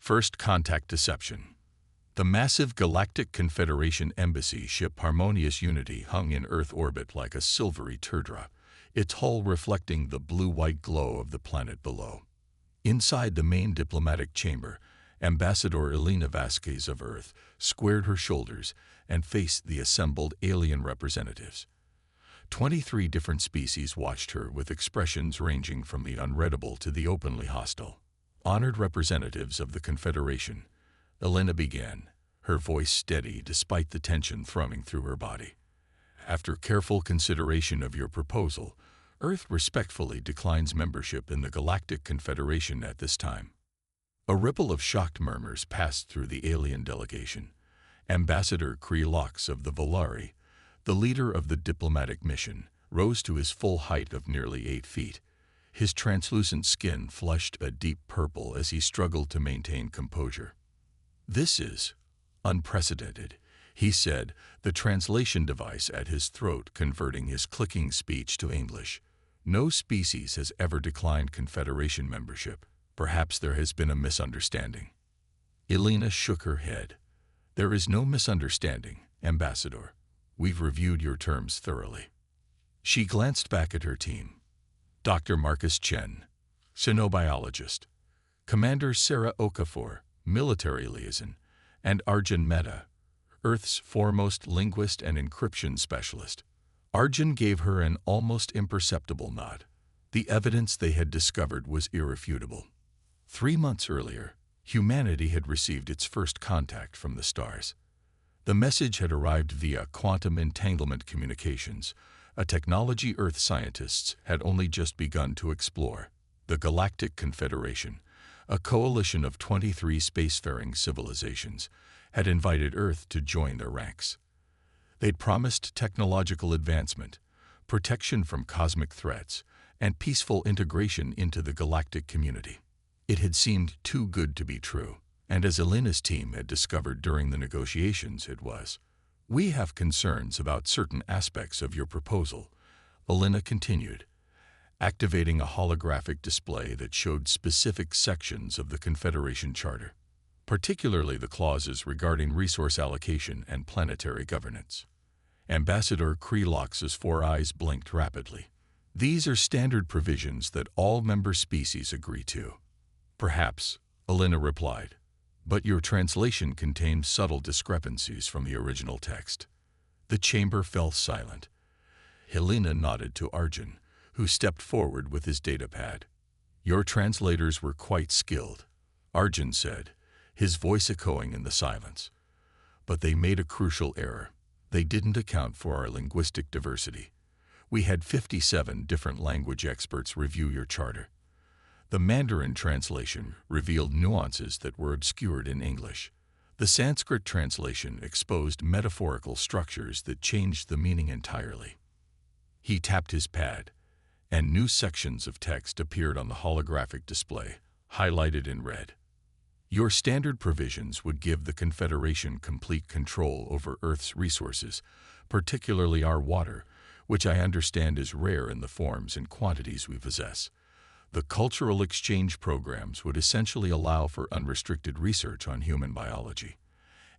First Contact Deception. The massive Galactic Confederation embassy ship Harmonious Unity hung in Earth orbit like a silvery teardrop, its hull reflecting the blue-white glow of the planet below. Inside the main diplomatic chamber, Ambassador Elena Vasquez of Earth squared her shoulders and faced the assembled alien representatives. 23 different species watched her with expressions ranging from the unreadable to the openly hostile. Honored representatives of the Confederation, Elena began, her voice steady despite the tension thrumming through her body. After careful consideration of your proposal, Earth respectfully declines membership in the Galactic Confederation at this time. A ripple of shocked murmurs passed through the alien delegation. Ambassador Krelox of the Volari, the leader of the diplomatic mission, rose to his full height of nearly 8 feet. His translucent skin flushed a deep purple as he struggled to maintain composure. "This is unprecedented," he said, the translation device at his throat converting his clicking speech to English. "No species has ever declined Confederation membership. Perhaps there has been a misunderstanding." Elena shook her head. "There is no misunderstanding, Ambassador. We've reviewed your terms thoroughly." She glanced back at her team. Dr. Marcus Chen, xenobiologist, Commander Sarah Okafor, military liaison, and Arjun Mehta, Earth's foremost linguist and encryption specialist. Arjun gave her an almost imperceptible nod. The evidence they had discovered was irrefutable. 3 months earlier, humanity had received its first contact from the stars. The message had arrived via quantum entanglement communications, a technology Earth scientists had only just begun to explore. The Galactic Confederation, a coalition of 23 spacefaring civilizations, had invited Earth to join their ranks. They'd promised technological advancement, protection from cosmic threats, and peaceful integration into the galactic community. It had seemed too good to be true, and as Elena's team had discovered during the negotiations, it was. "We have concerns about certain aspects of your proposal," Elena continued, activating a holographic display that showed specific sections of the Confederation Charter, particularly the clauses regarding resource allocation and planetary governance. Ambassador Krelox's 4 eyes blinked rapidly. "These are standard provisions that all member species agree to." "Perhaps," Elena replied, "but your translation contained subtle discrepancies from the original text." The chamber fell silent. Helena nodded to Arjun, who stepped forward with his datapad. "Your translators were quite skilled," Arjun said, his voice echoing in the silence. "But they made a crucial error. They didn't account for our linguistic diversity. We had 57 different language experts review your charter. The Mandarin translation revealed nuances that were obscured in English. The Sanskrit translation exposed metaphorical structures that changed the meaning entirely." He tapped his pad, and new sections of text appeared on the holographic display, highlighted in red. "Your standard provisions would give the Confederation complete control over Earth's resources, particularly our water, which I understand is rare in the forms and quantities we possess. The cultural exchange programs would essentially allow for unrestricted research on human biology,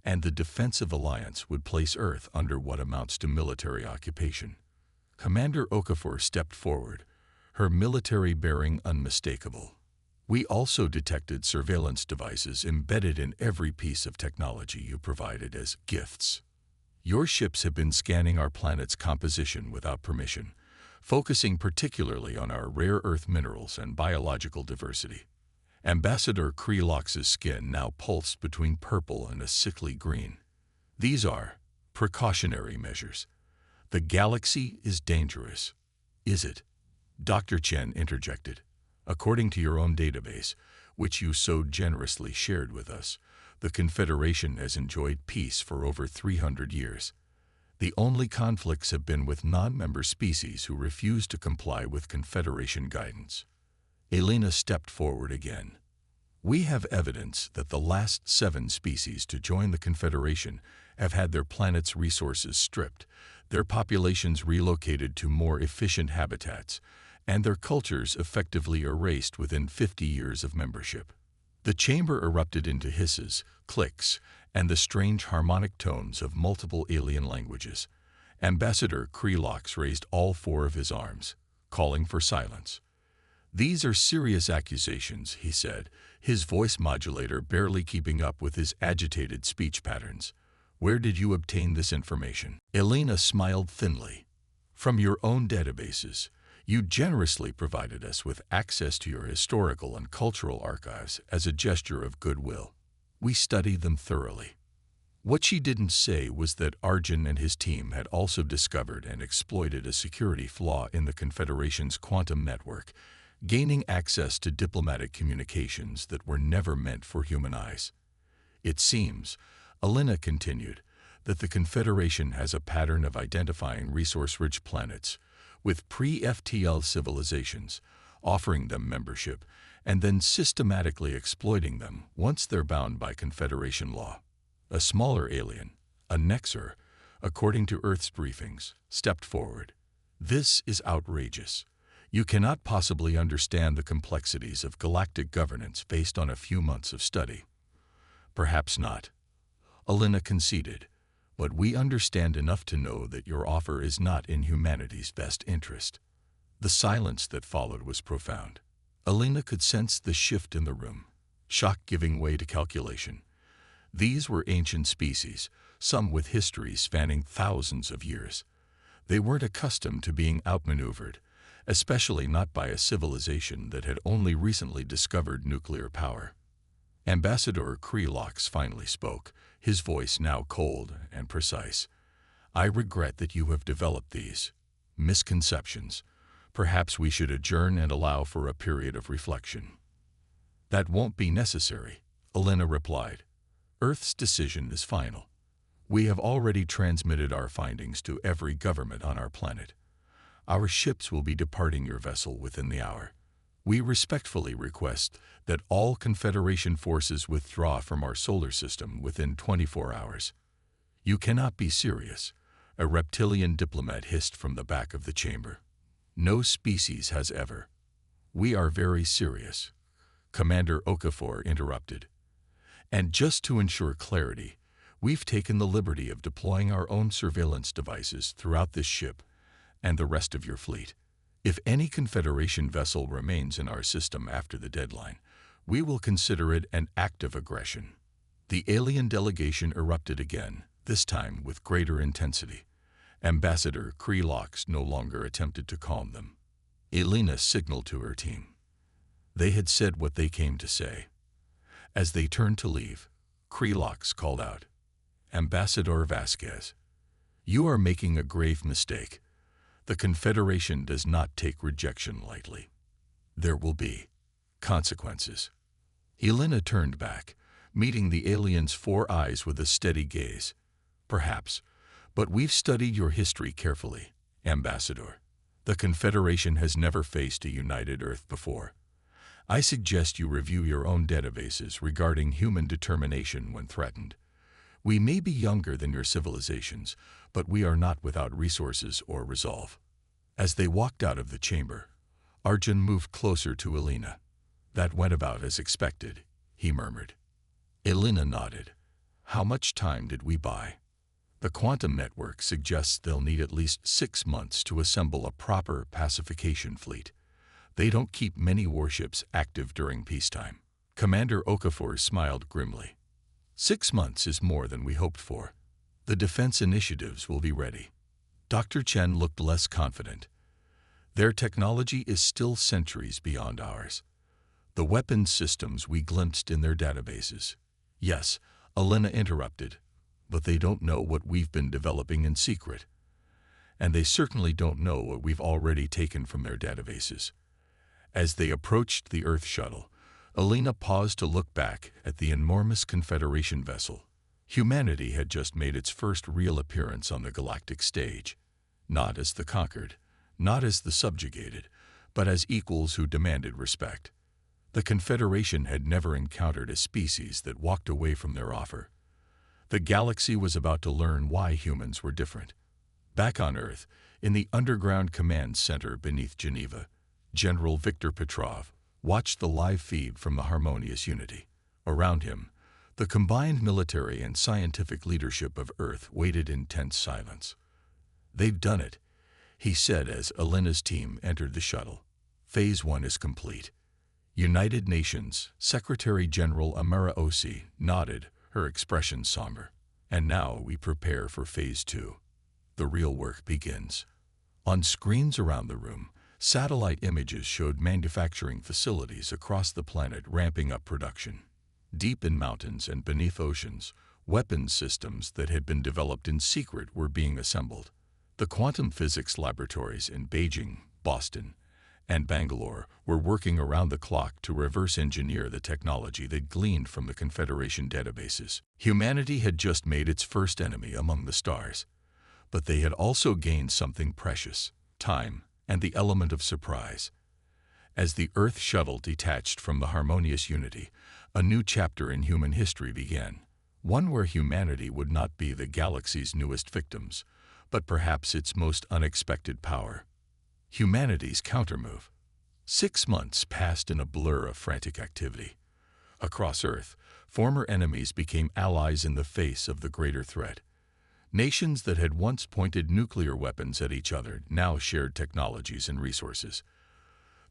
and the defensive alliance would place Earth under what amounts to military occupation." Commander Okafor stepped forward, her military bearing unmistakable. "We also detected surveillance devices embedded in every piece of technology you provided as gifts. Your ships have been scanning our planet's composition without permission, focusing particularly on our rare earth minerals and biological diversity." Ambassador Krelox's skin now pulsed between purple and a sickly green. "These are precautionary measures. The galaxy is dangerous." "Is it?" Dr. Chen interjected. "According to your own database, which you so generously shared with us, the Confederation has enjoyed peace for over 300 years. The only conflicts have been with non-member species who refuse to comply with Confederation guidance." Elena stepped forward again. "We have evidence that the last 7 species to join the Confederation have had their planet's resources stripped, their populations relocated to more efficient habitats, and their cultures effectively erased within 50 years of membership. The chamber erupted into hisses, clicks, and the strange harmonic tones of multiple alien languages. Ambassador Krelox raised all four of his arms, calling for silence. "These are serious accusations," he said, his voice modulator barely keeping up with his agitated speech patterns. "Where did you obtain this information?" Elena smiled thinly. "From your own databases. You generously provided us with access to your historical and cultural archives as a gesture of goodwill. We studied them thoroughly." What she didn't say was that Arjun and his team had also discovered and exploited a security flaw in the Confederation's quantum network, gaining access to diplomatic communications that were never meant for human eyes. "It seems," Elena continued, "that the Confederation has a pattern of identifying resource-rich planets with pre-FTL civilizations, offering them membership, and then systematically exploiting them once they're bound by Confederation law." A smaller alien, a Nexer, according to Earth's briefings, stepped forward. "This is outrageous. You cannot possibly understand the complexities of galactic governance based on a few months of study." "Perhaps not," Elena conceded, "but we understand enough to know that your offer is not in humanity's best interest." The silence that followed was profound. Elena could sense the shift in the room, shock giving way to calculation. These were ancient species, some with histories spanning thousands of years. They weren't accustomed to being outmaneuvered, especially not by a civilization that had only recently discovered nuclear power. Ambassador Krelox finally spoke, his voice now cold and precise. "I regret that you have developed these misconceptions. Perhaps we should adjourn and allow for a period of reflection." "That won't be necessary," Elena replied. "Earth's decision is final. We have already transmitted our findings to every government on our planet. Our ships will be departing your vessel within the hour. We respectfully request that all Confederation forces withdraw from our solar system within 24 hours. "You cannot be serious," a reptilian diplomat hissed from the back of the chamber. "No species has ever." "We are very serious," Commander Okafor interrupted. "And just to ensure clarity, we've taken the liberty of deploying our own surveillance devices throughout this ship and the rest of your fleet. If any Confederation vessel remains in our system after the deadline, we will consider it an act of aggression." The alien delegation erupted again, this time with greater intensity. Ambassador Krelox no longer attempted to calm them. Elena signaled to her team. They had said what they came to say. As they turned to leave, Krelox called out, "Ambassador Vasquez, you are making a grave mistake. The Confederation does not take rejection lightly. There will be consequences." Elena turned back, meeting the alien's four eyes with a steady gaze. "Perhaps, but we've studied your history carefully, Ambassador. The Confederation has never faced a united Earth before. I suggest you review your own databases regarding human determination when threatened. We may be younger than your civilizations, but we are not without resources or resolve." As they walked out of the chamber, Arjun moved closer to Elena. "That went about as expected," he murmured. Elena nodded. "How much time did we buy?" "The quantum network suggests they'll need at least 6 months to assemble a proper pacification fleet. They don't keep many warships active during peacetime." Commander Okafor smiled grimly. 6 months is more than we hoped for. The defense initiatives will be ready." Dr. Chen looked less confident. "Their technology is still centuries beyond ours. The weapons systems we glimpsed in their databases." "Yes," Elena interrupted, "but they don't know what we've been developing in secret. And they certainly don't know what we've already taken from their databases." As they approached the Earth shuttle, Elena paused to look back at the enormous Confederation vessel. Humanity had just made its first real appearance on the galactic stage, not as the conquered, not as the subjugated, but as equals who demanded respect. The Confederation had never encountered a species that walked away from their offer. The galaxy was about to learn why humans were different. Back on Earth, in the underground command center beneath Geneva, General Viktor Petrov watched the live feed from the Harmonious Unity. Around him, the combined military and scientific leadership of Earth waited in tense silence. "They've done it," he said as Elena's team entered the shuttle. "Phase 1 is complete." United Nations Secretary-General Amara Osi nodded, her expression somber. "And now we prepare for Phase 2. The real work begins." On screens around the room, satellite images showed manufacturing facilities across the planet ramping up production. Deep in mountains and beneath oceans, weapons systems that had been developed in secret were being assembled. The quantum physics laboratories in Beijing, Boston, and Bangalore were working around the clock to reverse engineer the technology that gleaned from the Confederation databases. Humanity had just made its first enemy among the stars, but they had also gained something precious: time and the element of surprise. As the Earth shuttle detached from the harmonious unity, a new chapter in human history began, one where humanity would not be the galaxy's newest victims, but perhaps its most unexpected power. Humanity's countermove. 6 months passed in a blur of frantic activity. Across Earth, former enemies became allies in the face of the greater threat. Nations that had once pointed nuclear weapons at each other now shared technologies and resources.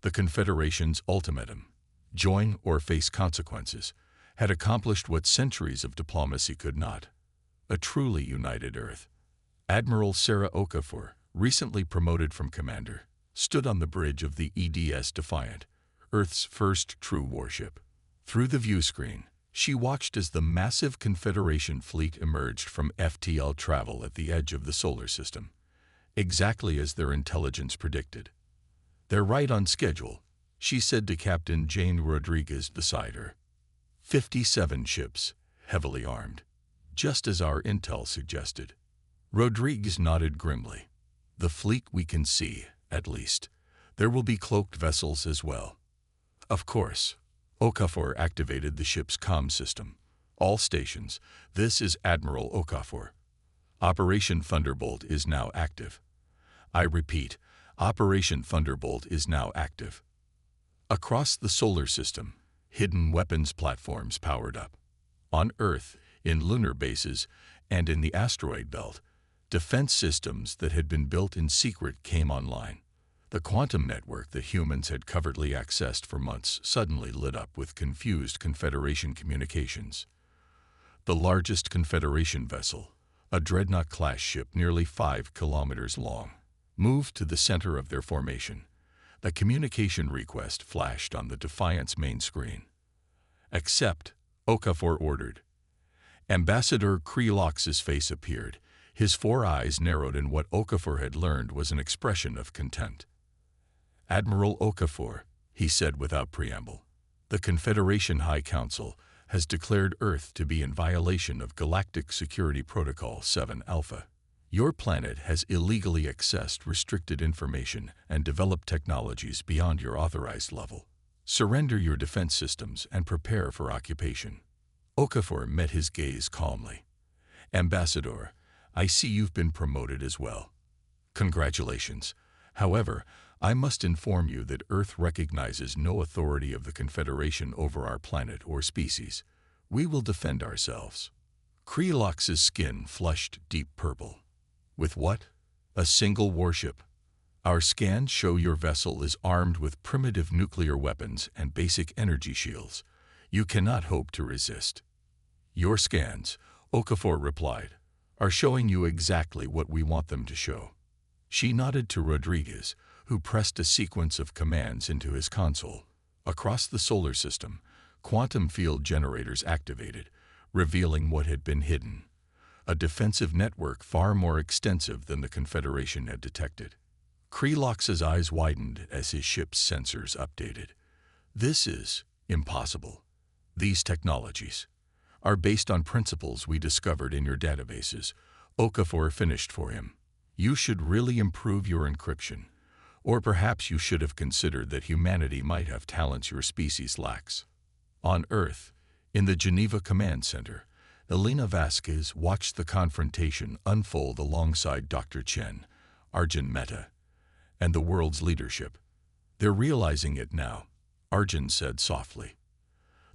The Confederation's ultimatum, join or face consequences, had accomplished what centuries of diplomacy could not: a truly united Earth. Admiral Sarah Okafor, recently promoted from commander, stood on the bridge of the EDS Defiant, Earth's first true warship. Through the viewscreen, she watched as the massive Confederation fleet emerged from FTL travel at the edge of the solar system, exactly as their intelligence predicted. "They're right on schedule," she said to Captain Jane Rodriguez beside her. 57 ships, heavily armed, just as our intel suggested. Rodriguez nodded grimly. "The fleet we can see, at least. There will be cloaked vessels as well." "Of course." Okafor activated the ship's comm system. "All stations, this is Admiral Okafor. Operation Thunderbolt is now active. I repeat, Operation Thunderbolt is now active." Across the solar system, hidden weapons platforms powered up. On Earth, in lunar bases, and in the asteroid belt, defense systems that had been built in secret came online. The quantum network that humans had covertly accessed for months suddenly lit up with confused Confederation communications. The largest Confederation vessel, a dreadnought-class ship nearly 5 kilometers long, moved to the center of their formation. The communication request flashed on the Defiant's main screen. "Accept," Okafor ordered. Ambassador Krelox's face appeared. His 4 eyes narrowed in what Okafor had learned was an expression of contempt. "Admiral Okafor," he said without preamble, "the Confederation High Council has declared Earth to be in violation of Galactic Security Protocol 7 Alpha. Your planet has illegally accessed restricted information and developed technologies beyond your authorized level. Surrender your defense systems and prepare for occupation." Okafor met his gaze calmly. "Ambassador, I see you've been promoted as well. Congratulations. However, I must inform you that Earth recognizes no authority of the Confederation over our planet or species. We will defend ourselves." Krelox's skin flushed deep purple. "With what? A single warship? Our scans show your vessel is armed with primitive nuclear weapons and basic energy shields. You cannot hope to resist." "Your scans," Okafor replied, "are showing you exactly what we want them to show." She nodded to Rodriguez, who pressed a sequence of commands into his console. Across the solar system, quantum field generators activated, revealing what had been hidden: a defensive network far more extensive than the Confederation had detected. Krelox's eyes widened as his ship's sensors updated. "This is impossible. These technologies are based on principles we discovered in your databases," Okafor finished for him. "You should really improve your encryption. Or perhaps you should have considered that humanity might have talents your species lacks." On Earth, in the Geneva Command Center, Elena Vasquez watched the confrontation unfold alongside Dr. Chen, Arjun Mehta, and the world's leadership. "They're realizing it now," Arjun said softly.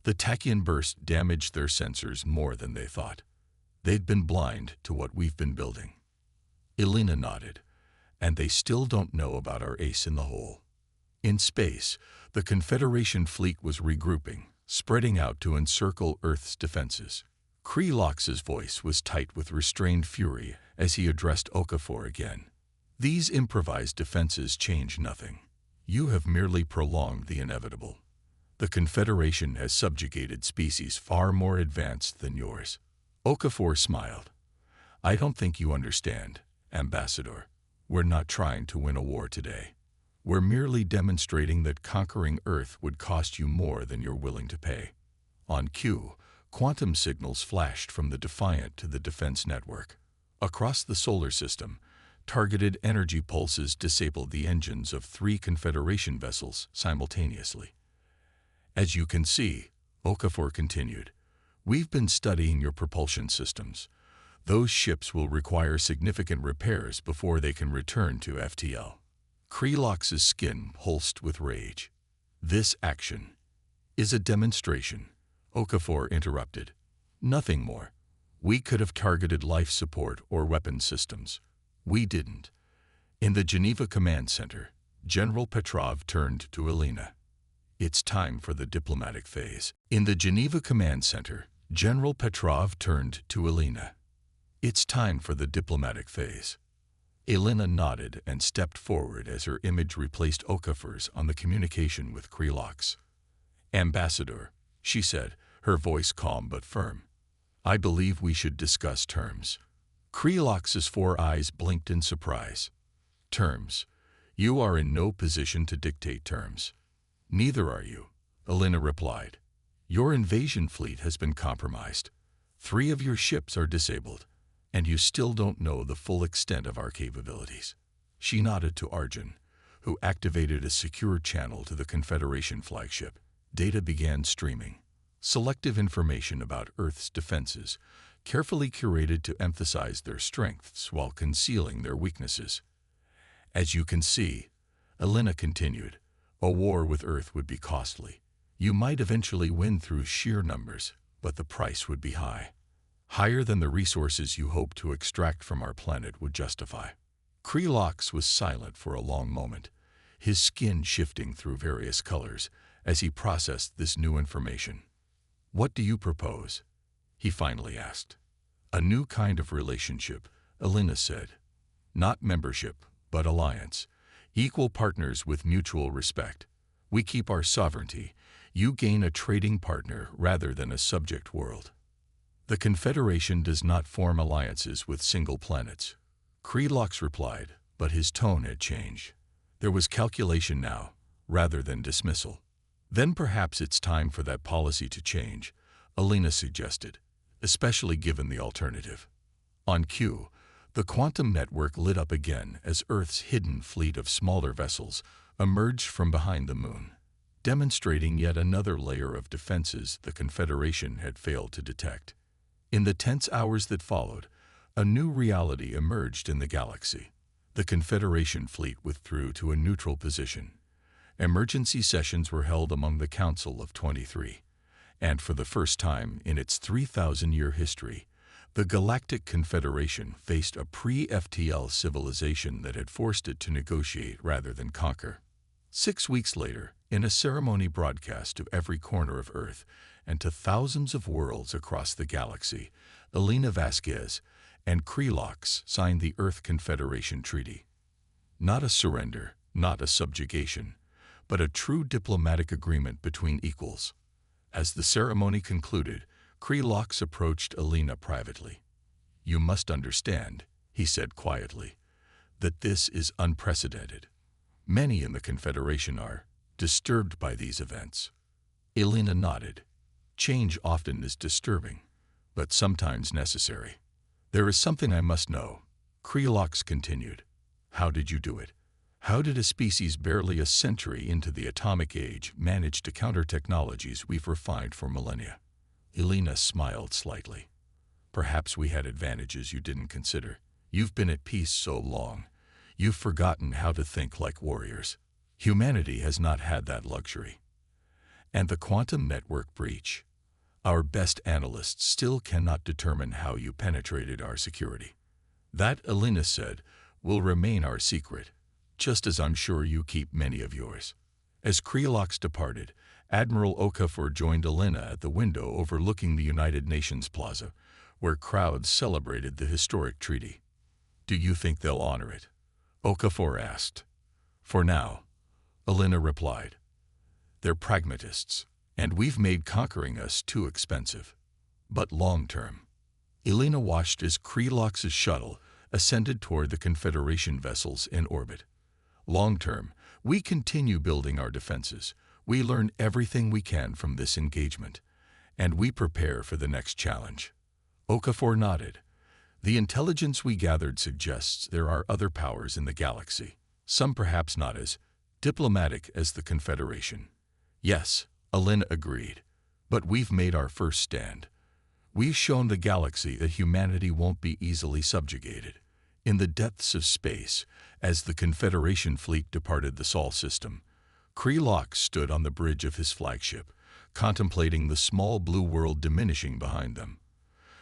The Tachyon burst damaged their sensors more than they thought. They'd been blind to what we've been building. Elena nodded. And they still don't know about our ace in the hole. In space, the Confederation fleet was regrouping, spreading out to encircle Earth's defenses. Krelox's voice was tight with restrained fury as he addressed Okafor again. These improvised defenses change nothing. You have merely prolonged the inevitable. The Confederation has subjugated species far more advanced than yours. Okafor smiled. I don't think you understand, Ambassador. We're not trying to win a war today. We're merely demonstrating that conquering Earth would cost you more than you're willing to pay. On cue, quantum signals flashed from the Defiant to the defense network. Across the solar system, targeted energy pulses disabled the engines of 3 Confederation vessels simultaneously. As you can see, Okafor continued, we've been studying your propulsion systems. Those ships will require significant repairs before they can return to FTL. Krelox's skin pulsed with rage. This action is a demonstration, Okafor interrupted. Nothing more. We could have targeted life support or weapon systems. We didn't. In the Geneva Command Center, General Petrov turned to Elena. It's time for the diplomatic phase. In the Geneva Command Center, General Petrov turned to Elena. It's time for the diplomatic phase. Elena nodded and stepped forward as her image replaced Okafor's on the communication with Krelox. Ambassador, she said, her voice calm but firm. I believe we should discuss terms. Krelox's 4 eyes blinked in surprise. Terms? You are in no position to dictate terms. Neither are you, Elena replied. Your invasion fleet has been compromised. 3 of your ships are disabled. And you still don't know the full extent of our capabilities. She nodded to Arjun, who activated a secure channel to the Confederation flagship. Data began streaming. Selective information about Earth's defenses, carefully curated to emphasize their strengths while concealing their weaknesses. As you can see, Elena continued, a war with Earth would be costly. You might eventually win through sheer numbers, but the price would be high. Higher than the resources you hope to extract from our planet would justify. Krelox was silent for a long moment, his skin shifting through various colors as he processed this new information. What do you propose? He finally asked. A new kind of relationship, Elena said. Not membership, but alliance. Equal partners with mutual respect. We keep our sovereignty. You gain a trading partner rather than a subject world. The Confederation does not form alliances with single planets. Krelox replied, but his tone had changed. There was calculation now, rather than dismissal. Then perhaps it's time for that policy to change, Elena suggested, especially given the alternative. On cue, the quantum network lit up again as Earth's hidden fleet of smaller vessels emerged from behind the moon, demonstrating yet another layer of defenses the Confederation had failed to detect. In the tense hours that followed, a new reality emerged in the galaxy. The Confederation fleet withdrew to a neutral position. Emergency sessions were held among the Council of 23, and for the first time in its 3,000-year history, the Galactic Confederation faced a pre-FTL civilization that had forced it to negotiate rather than conquer. 6 weeks later, in a ceremony broadcast to every corner of Earth and to thousands of worlds across the galaxy, Elena Vasquez and Krelox signed the Earth Confederation Treaty. Not a surrender, not a subjugation, but a true diplomatic agreement between equals. As the ceremony concluded, Krelox approached Elena privately. You must understand, he said quietly, that this is unprecedented. Many in the Confederation are disturbed by these events. Elena nodded. Change often is disturbing, but sometimes necessary. There is something I must know, Krelox continued. How did you do it? How did a species barely a century into the atomic age manage to counter technologies we've refined for millennia? Elena smiled slightly. Perhaps we had advantages you didn't consider. You've been at peace so long, you've forgotten how to think like warriors. Humanity has not had that luxury. And the quantum network breach. Our best analysts still cannot determine how you penetrated our security. That, Elena said, will remain our secret, just as I'm sure you keep many of yours. As Krelox departed, Admiral Okafor joined Elena at the window overlooking the United Nations Plaza, where crowds celebrated the historic treaty. Do you think they'll honor it? Okafor asked. For now, Elena replied. They're pragmatists, and we've made conquering us too expensive. But long-term. Elena watched as Krelox's shuttle ascended toward the Confederation vessels in orbit. Long-term, we continue building our defenses. We learn everything we can from this engagement, and we prepare for the next challenge. Okafor nodded. The intelligence we gathered suggests there are other powers in the galaxy, some perhaps not as diplomatic as the Confederation. Yes, Elena agreed, but we've made our first stand. We've shown the galaxy that humanity won't be easily subjugated. In the depths of space, as the Confederation fleet departed the Sol system, Krelox stood on the bridge of his flagship, contemplating the small blue world diminishing behind them.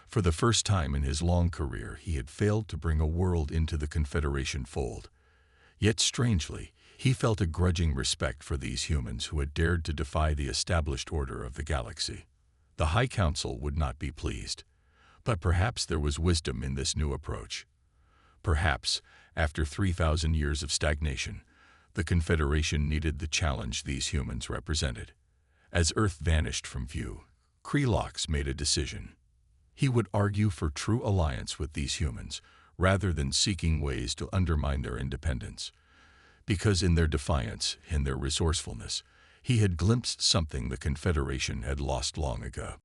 For the first time in his long career, he had failed to bring a world into the Confederation fold. Yet strangely, he felt a grudging respect for these humans who had dared to defy the established order of the galaxy. The High Council would not be pleased, but perhaps there was wisdom in this new approach. Perhaps, after 3,000 years of stagnation, the Confederation needed the challenge these humans represented. As Earth vanished from view, Krelox made a decision. He would argue for true alliance with these humans, rather than seeking ways to undermine their independence. Because in their defiance, in their resourcefulness, he had glimpsed something the Confederation had lost long ago.